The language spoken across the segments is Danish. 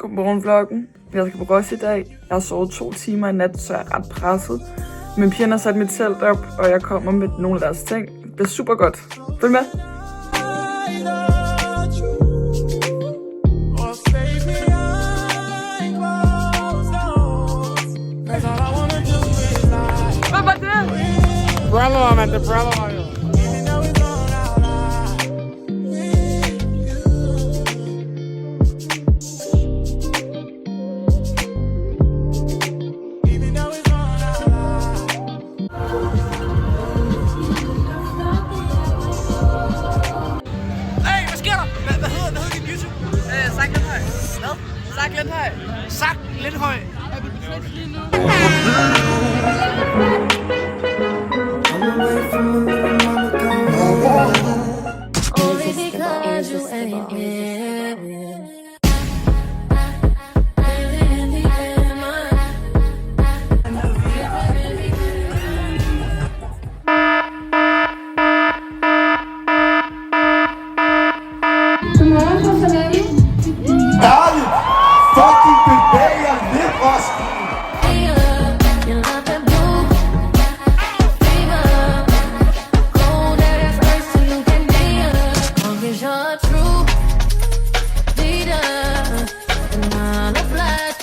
Godmorgen-vloggen. Jeg skal på Ross i dag. Jeg har sovet 2 timer i nat, så jeg er ret presset. Men pigerne har sat mit telt op, og jeg kommer med nogle af deres ting. Det bliver super godt. Følg med! Hvad var det? Brother, man, det brother, jo. Sak lidt høj. Er du på lige nu? Fucking bevæg jer lidt, Roskilde!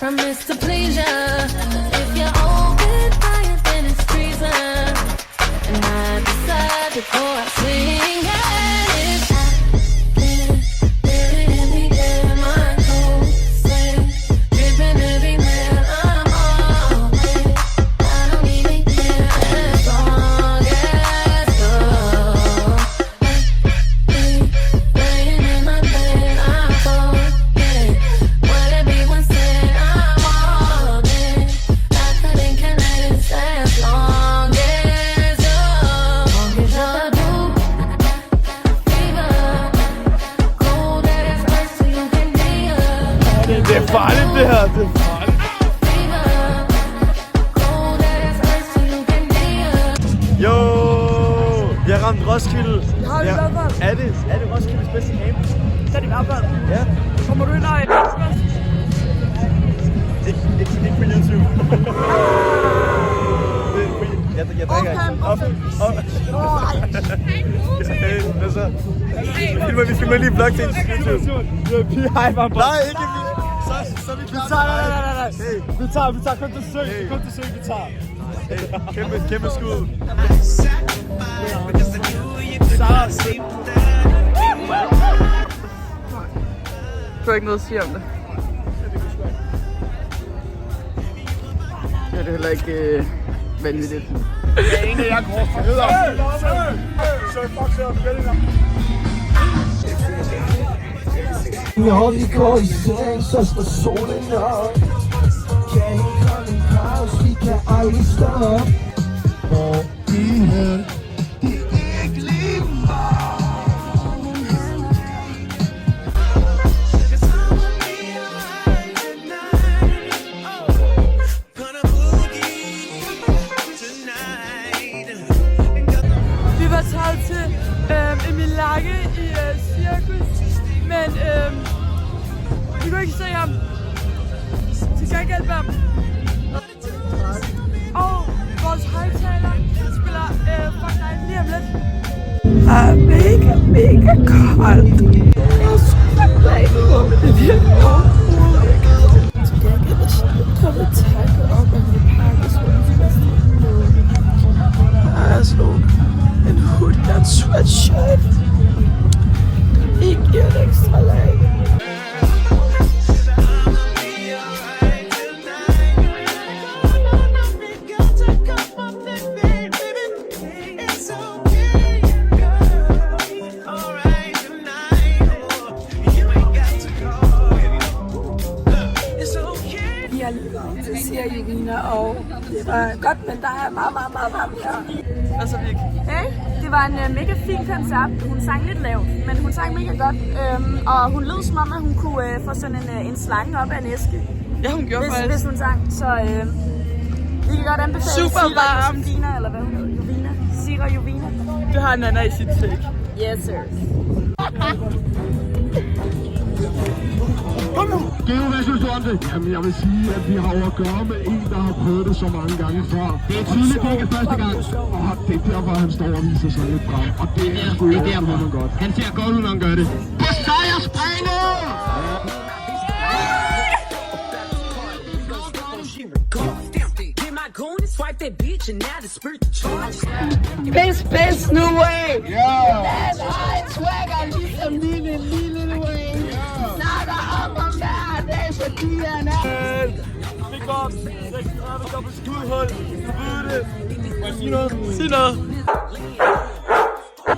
Promise to please ya. If you're open fire, then it's treason. And I decide before I sing. And it's living in the air, my cold sweat dripping everywhere. I'm all wet. I don't even care as long as you're laying in my bed. I'm forget what everyone said. Det er farligt, det her. Det er farligt. Jo, vi har ramt Roskilde. Har vi i hvert fald? Er det Roskildes bedste camp? Det er det i hvert fald. Ja. Kommer du ind og Ikke på YouTube. Jeg drikker ikke. Hey, hvad så? Vi filmer lige vlog til YouTube. Nej, ikke vi. Så vi klar. Nej. Vi tager kun til søg, vi tager. Hey, kæmpe skud. Du har ikke noget at sige om det. Det er heller ikke vanvittigt. Det er egentlig, jeg går for videre. Når vi går i seng, så står solen op. Kan ikke komme en pause, vi kan aldrig stoppe. Og det her, det er ikke lige meget. Vi var taget til Emil Lakke i cirkus, men vi kunne ikke se ham. Til gengæld ham. Og vores højtaler spiller Fortnite lige om lidt. Det er mega koldt. Jeg er super glad for, men det virker overhovedet ikke. Til gengæld er jeg kommet tanke om, at vi pakker sådan en fast noget. Jeg slog en hoodie og en sweatshirt. Ikke et ekstra lag. Vi har lige været til Sira Jovina, og det var godt, men der er meget varmt her. Hvad så, Vik? Hey, det var en mega fin koncert. Hun sang lidt lavt, men hun sang mega godt. Og hun lød som om, at hun kunne få sådan en slange op af en æske. Ja, hun gjorde faktisk. Hvis hun sang, så vi kan godt anbefale Super varmt. Jovina, eller hvad hun hedder. Jovina. Sira Jovina. Det har Nana i sit take. Yes, sir. Kom nu! Geo, hvad synes du om det? Jamen, jeg vil sige, at vi har at gøre med en, der har prøvet det så mange gange før. Det er tydeligt, det ikke er første gang. Og det er derfor, han står og viser sig lidt frem. Og det er sgu ikke derfor, man godt. Han ser godt ud, når han gør det. På sejrspringet! Pis, nu way! Den har en swagger ligesom lille way. Snakker om hver dag, fordi han er... Big Box, 36 dobbelt skudhul. Du ved det. Må jeg sige noget? Sig noget.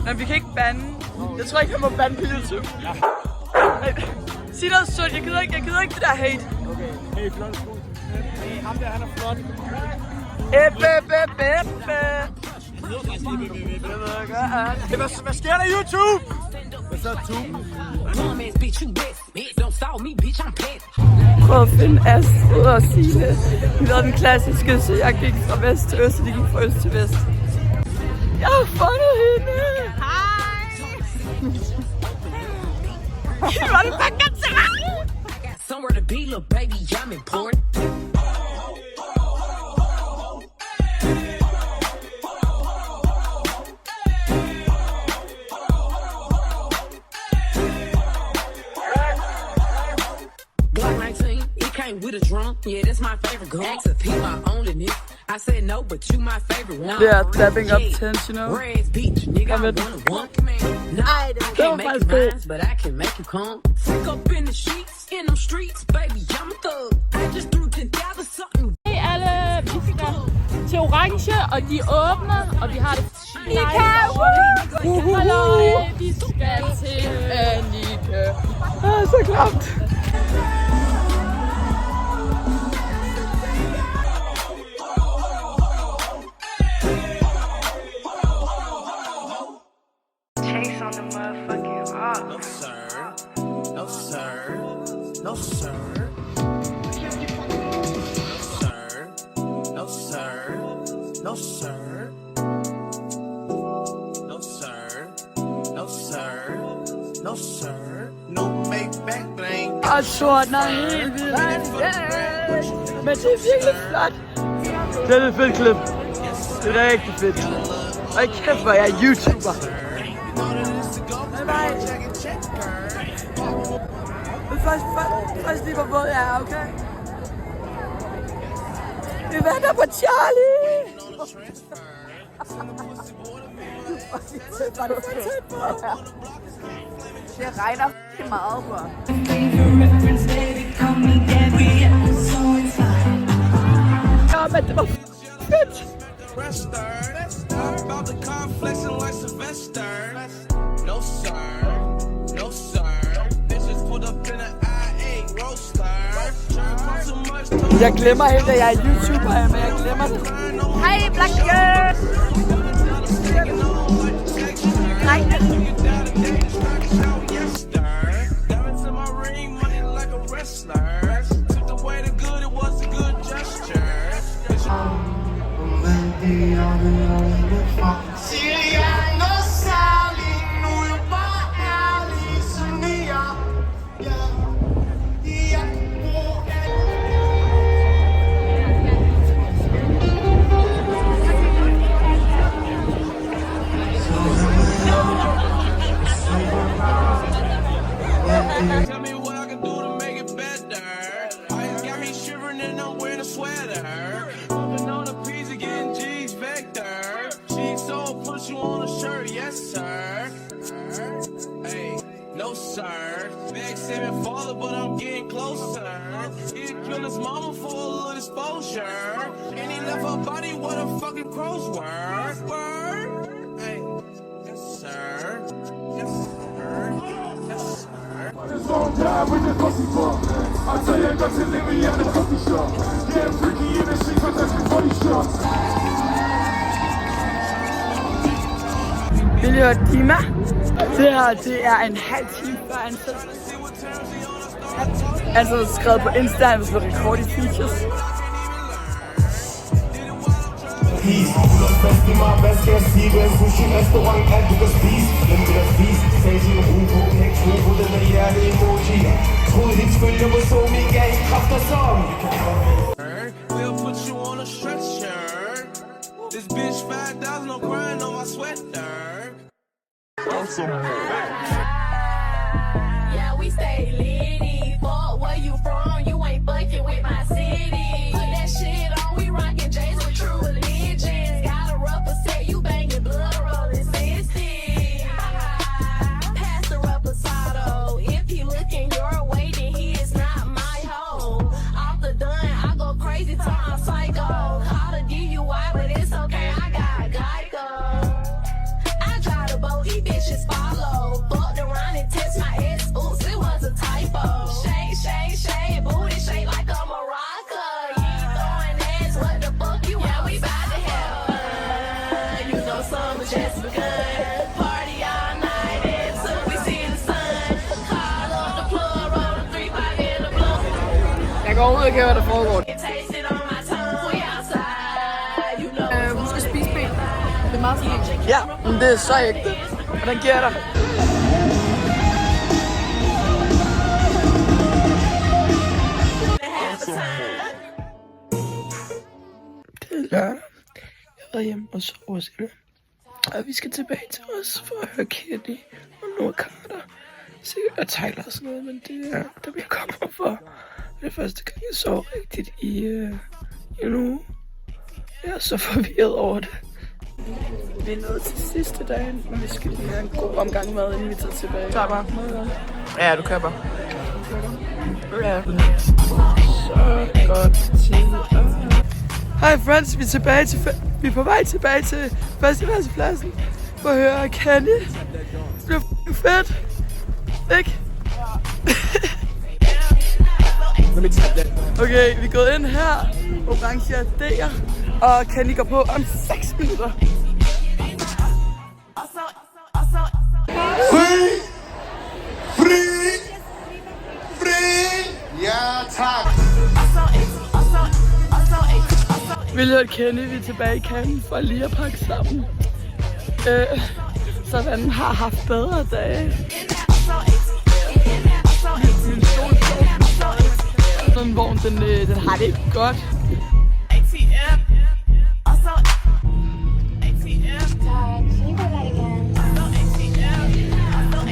Men vi kan ikke bande. Jeg tror ikke, han må bande på YouTube. Sig noget sødt, jeg gider ikke det der hate. Okay, hey, flot sko. Hey, ham der, han er flot. Hvad sker der, YouTube? Hvad så, Tube? Prøv at finde Astrid og Signe. Vi lavede den klassiske, så jeg gik fra vest til øst, og de gik fra øst til vest. Jeg har fundet hende! Hej! Var det bare godt til mig? Somewhere to be, little baby, I'm important. Glock 19, it came with a drum. Yeah, that's my favorite gun. Ask if he my only nigga. I said no, but you my favorite one. They are dabbing up tension, you know? Reds beach, nigga, I'm one. Nah, I can't make you mine, but I can make you come. Freak up in the sheets, in them streets, baby, I'm a thug. I just threw together something. Hey alle, vi skal til orange, og de åbner, og vi har det. Hallo, vi skal til Annika. Så klamt. Chase on the motherfucking rock. No sir, no sir, no sir. No sir, no sir, no sir, no sir, no sir, no make back bling. Og sortner helt vildt. Men det er virkelig flot. Det er et fedt klip. Det er rigtig fedt. Og kæft, hvor jeg er YouTuber. Først lige hvor våd jeg er, okay? Vi venter på Charlie! Det regner meget på. Ja, men det var fedt! About the car flexing like Sylvester. No sir, no sir. Bitches put up in an I8 roadster. Jeg glemmer helt, at jeg er YouTuber, men jeg glemmer det. Hej, Black Girl! Nej. Diamonds in my ring, money like a wrestler. Took away the good, it was a good gesture. Tell me what I can do to make it better. Ice got me shivering and I'm wearing a sweater. Moving on a piece of getting G's vector. She's so put you on a shirt, yes sir. Hey, no sir. Big seven father, but I'm getting closer. He killed his mama for a little exposure. And he left her body where the fucking crows were. Word? Hey, yes sir. Yes sir. Yes sir. Long time with the pussy fuck. I tell you, I got to live me at the coffee shop. Getting freaky in the street, but that's the body shots. Vil I høre Dima? Det her, det er en halv time før ansat. Altså skrevet på Insta, han vil slå rekord i features. Peace, du er fast i mig, hvad skal jeg sige? Du er en sushi-restaurant, alt du kan spise. Glem det der spise, tag din ro på, knæk tro på den der hjerte-emoji. Troede hendes følger var så mega i kræfter som We'll put you on a stretcher. This bitch 5,000, no crying on my sweater. Yeah, we stay litty. Fuck where you from, you ain't fucking with my city. Put that shit on, we rockin' J's with true allegiance. Got a rubber set, you bangin' blood rollin' 60. Pass the reposado. If he looking your way, then he is not my hoe. Off the dun, I go crazy till I'm psycho. Call the DUI, but it's okay, I got Geico. I drive the boat, these bitches follow. Fucked around and test my ass, oops, it was a typo. Shake, shake, shake, booty shake like a maraca. You ain't throwing ass, what the fuck you want? We bout to have fun. You know summer just begun. Party all night until we see the sun. Call up the plug, roll the 3-5 in the blunt. Jeg går ud og kigger, hvad der foregår. Taste it on my tongue, we outside. You know Husk at spise ben. Det er meget fint. Ja, men det er så ægte. Hvordan giver jeg dig? Det er lørdag. Jeg er hjemme og sover selv. Og vi skal tilbage til os for at høre Kenny og Noah Carter. Sikkert Tyler og sådan noget, men det er der vi kommer for. Det er første gang, jeg sover rigtigt i en uge. Jeg er så forvirret over det. Vi er nået til sidste dagen, og vi skal lige have en god omgang mad, inden vi tager tilbage. Tager bare. Ja, du køber. Ja. Så godt til. Hej friends, vi er på vej tilbage til festivalspladsen for at høre Kenny. Det bliver f***ing fedt. Ikke? Okay, vi er gået ind her. Orange D'er. Og Kenny går på om 6 minutter. Fri! Ja, tak! Vi hørte Kenny, vi er tilbage i Cannes for lige at pakke sammen. Så den har haft bedre dage. Sådan en vogn, den har det ikke godt.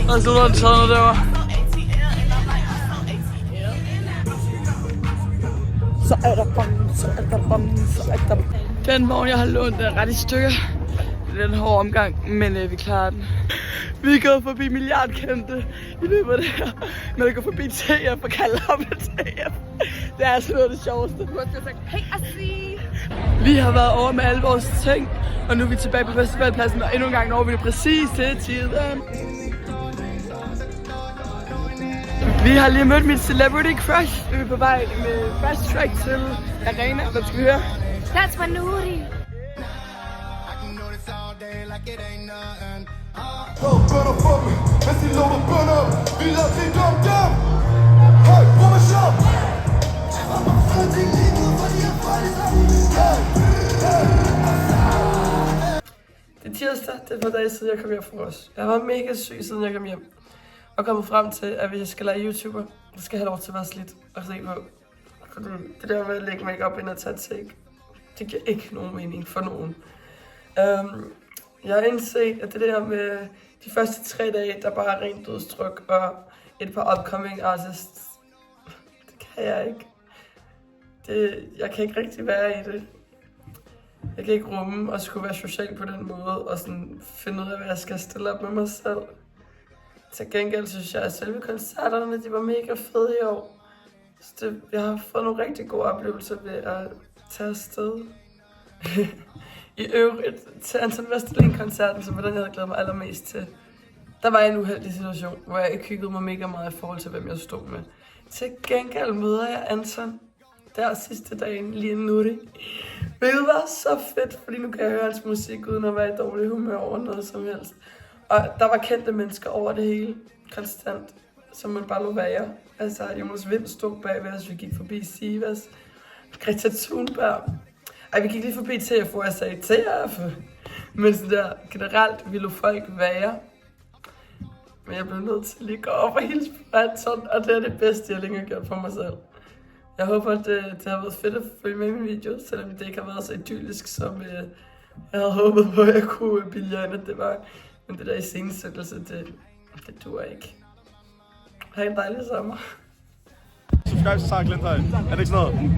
Og så var den taget noget derovre. Så er der bom, så er der bom, så er der. Den vogn, jeg har lånt, er ret i stykker. Det er en hård omgang, men vi klarer den. Vi er gået forbi milliardkendte i løbet af det her. Men jeg går forbi TF og kalder op med TF. Det er altså noget af det sjoveste. Du har sagt, hey, Asli! Vi har været over med alle vores ting, og nu er vi tilbage på festivalpladsen, og endnu en gang når vi det præcis til tiden. Vi har lige mødt mit celebrity crush. Vi er på vej med fast track til Arena. Hvad skal vi høre? That's my nudie. Bønder på dem, hvis de lukker bønder op. Vi lader til dum. Hey, hvor er shop? Det var mig før til livet, hvor de har fået Det er tirsdag, det er et par dage siden jeg kom hjem fra os. Jeg var mega syg siden jeg kom hjem. Og kommet frem til, at hvis jeg skal lege YouTuber, så skal jeg have lov til at være slidt og se på. Det der med at lægge make-up ind og tage take, det giver ikke nogen mening for nogen. Jeg har indset, at det der med de første 3 dage, der bare er rent dødstryk og et par upcoming artists, det kan jeg ikke. Jeg kan ikke rigtig være i det. Jeg kan ikke rumme og skulle være social på den måde og sådan finde ud af, hvad jeg skal stille op med mig selv. Til gengæld synes jeg, at selve koncerterne, de var mega fede i år. Så jeg har fået nogle rigtig gode oplevelser ved at tage afsted. I øvrigt til Anton Vesterling-koncerten, som var den, jeg havde glædet mig allermest til. Der var en uheldig situation, hvor jeg ikke hyggede mig mega meget i forhold til, hvem jeg stod med. Til gengæld møder jeg Anton der sidste dagen, lige nu det. Hvilket var så fedt, fordi nu kan jeg høre hans musik uden at være i dårlig humør over noget som helst. Og der var kendte mennesker over det hele, konstant, som man bare lå være. Altså, Jonas Vind stod bagved os, vi gik forbi Sivas, Greta Thunberg. Ej, vi gik lige forbi TF, hvor jeg sagde TF. Men sådan der, generelt ville folk være. Men jeg blev nødt til lige at gå op og hilse på Anton, og det er det bedste, jeg længe har gjort for mig selv. Jeg håber, at det har været fedt at følge med i min video, selvom det ikke har været så idyllisk, som jeg havde håbet på, at jeg kunne bilde ind, at det var. Men det der iscenesættelse, det duer ikke. Ha' en dejlig sommer. Subscribe til Sara Glendhøj. Er det ikke sådan noget?